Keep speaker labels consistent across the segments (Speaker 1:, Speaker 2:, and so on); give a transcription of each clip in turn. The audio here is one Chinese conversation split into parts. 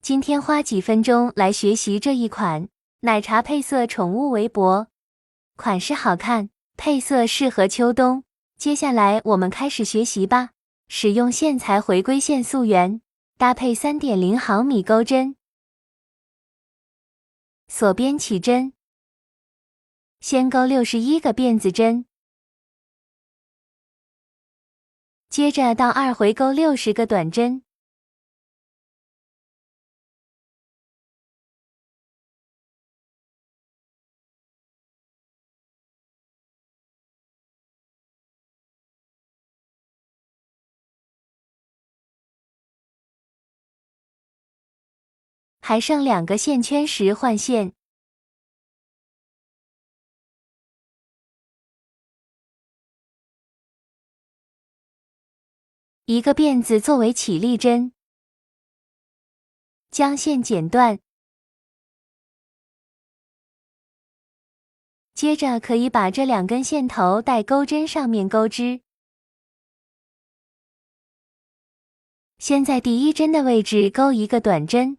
Speaker 1: 今天花几分钟来学习这一款奶茶配色宠物围脖，款式好看，配色适合秋冬。接下来我们开始学习吧。使用线材回归线溯源，搭配 3.0 毫米钩针，锁边起针，先钩61个辫子针，接着到2回钩60个短针。还剩2个线圈时换线。一个辫子作为起立针，将线剪断，接着可以把这2根线头带钩针上面钩织。先在第1针的位置钩一个短针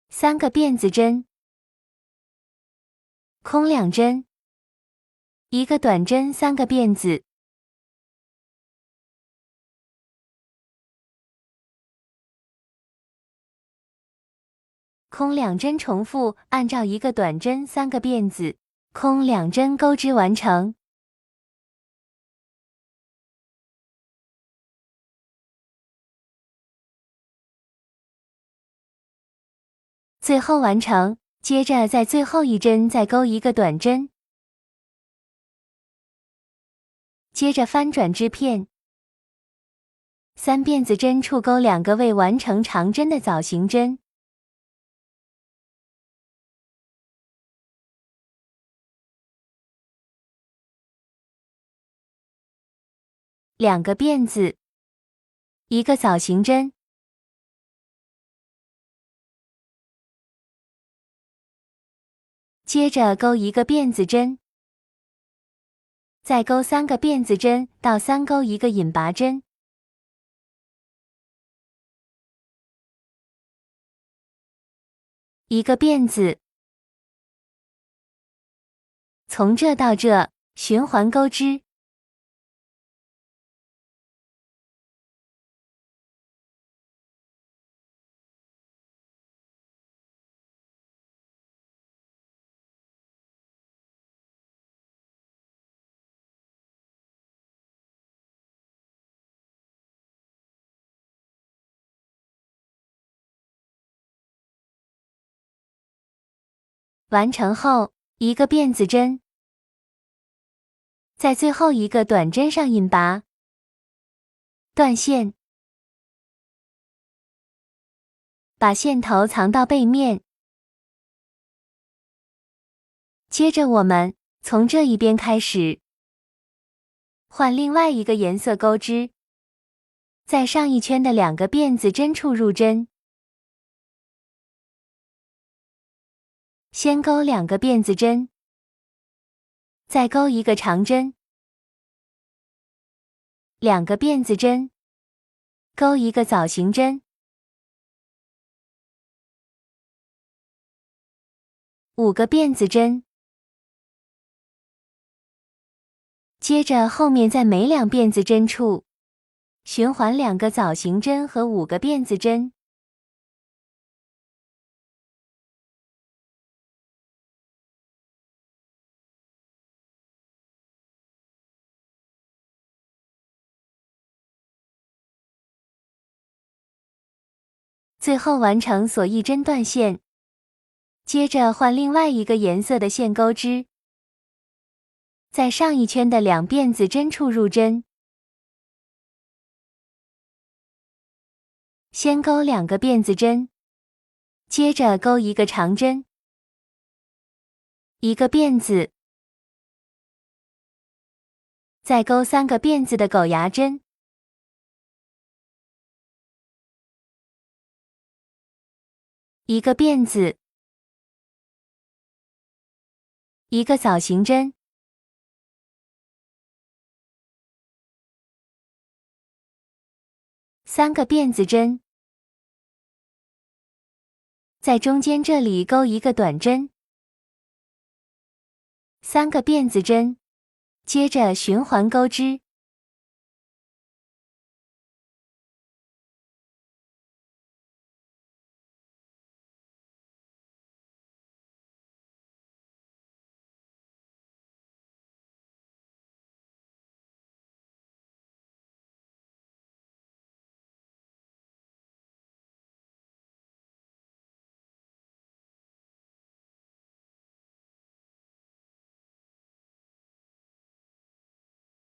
Speaker 1: ，3个辫子针，空2针，1个短针，3个辫子，空2针重复，按照1个短针，3个辫子，空2针钩织完成。最后完成，接着在最后1针再钩一个短针，接着翻转织片，3辫子针处钩2个未完成长针的枣形针，2个辫子，1个枣形针，接着钩1个辫子针，再钩3个辫子针，到3钩1个引拔针，一个辫子，从这到这循环钩织。完成后，1个辫子针，在最后1个短针上引拔，断线，把线头藏到背面。接着我们从这一边开始，换另外一个颜色钩织，在上一圈的2个辫子针处入针，先钩2个辫子针，再钩1个长针，2个辫子针，钩1个枣形针，5个辫子针，接着后面在每2辫子针处循环2个枣形针和5个辫子针。最后完成锁1针断线，接着换另外一个颜色的线钩织，在上一圈的2辫子针处入针，先钩2个辫子针，接着钩1个长针，1个辫子，再钩3个辫子的狗牙针，1个辫子，1个枣形针，3个辫子针，在中间这里钩一个短针，3个辫子针，接着循环钩织。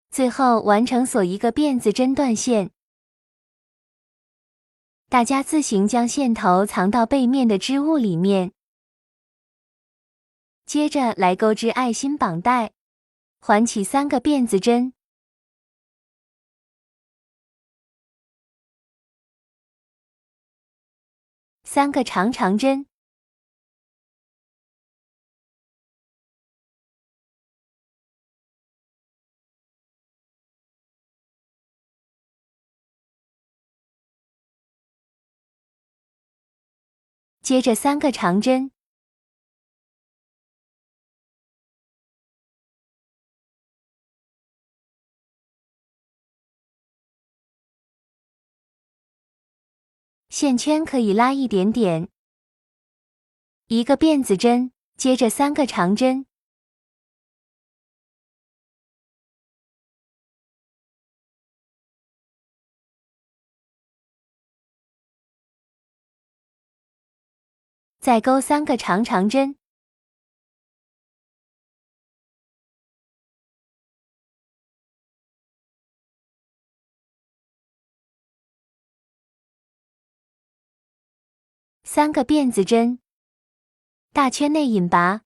Speaker 1: 最后完成锁一个辫子针断线。大家自行将线头藏到背面的织物里面。接着来钩织爱心绑带，环起3个辫子针。3个长针。接着3个长针，线圈可以拉一点点。1个辫子针，接着3个长针，再钩3个长针。3个辫子针，大圈内引拔，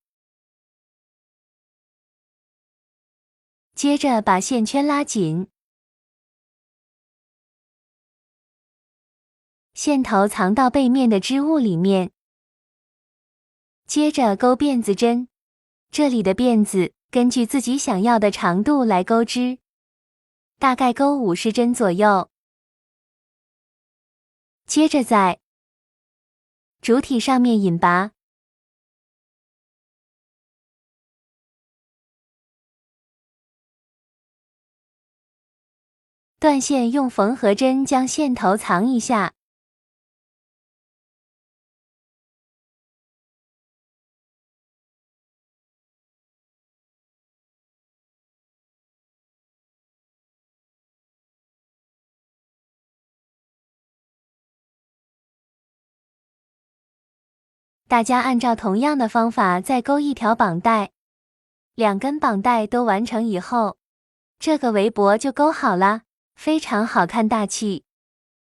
Speaker 1: 接着把线圈拉紧，线头藏到背面的织物里面，接着钩辫子针，这里的辫子根据自己想要的长度来钩织，大概钩50针左右，接着在主体上面引拔，断线用缝合针将线头藏一下，大家按照同样的方法再钩一条绑带，2根绑带都完成以后，这个围脖就钩好啦，非常好看大气。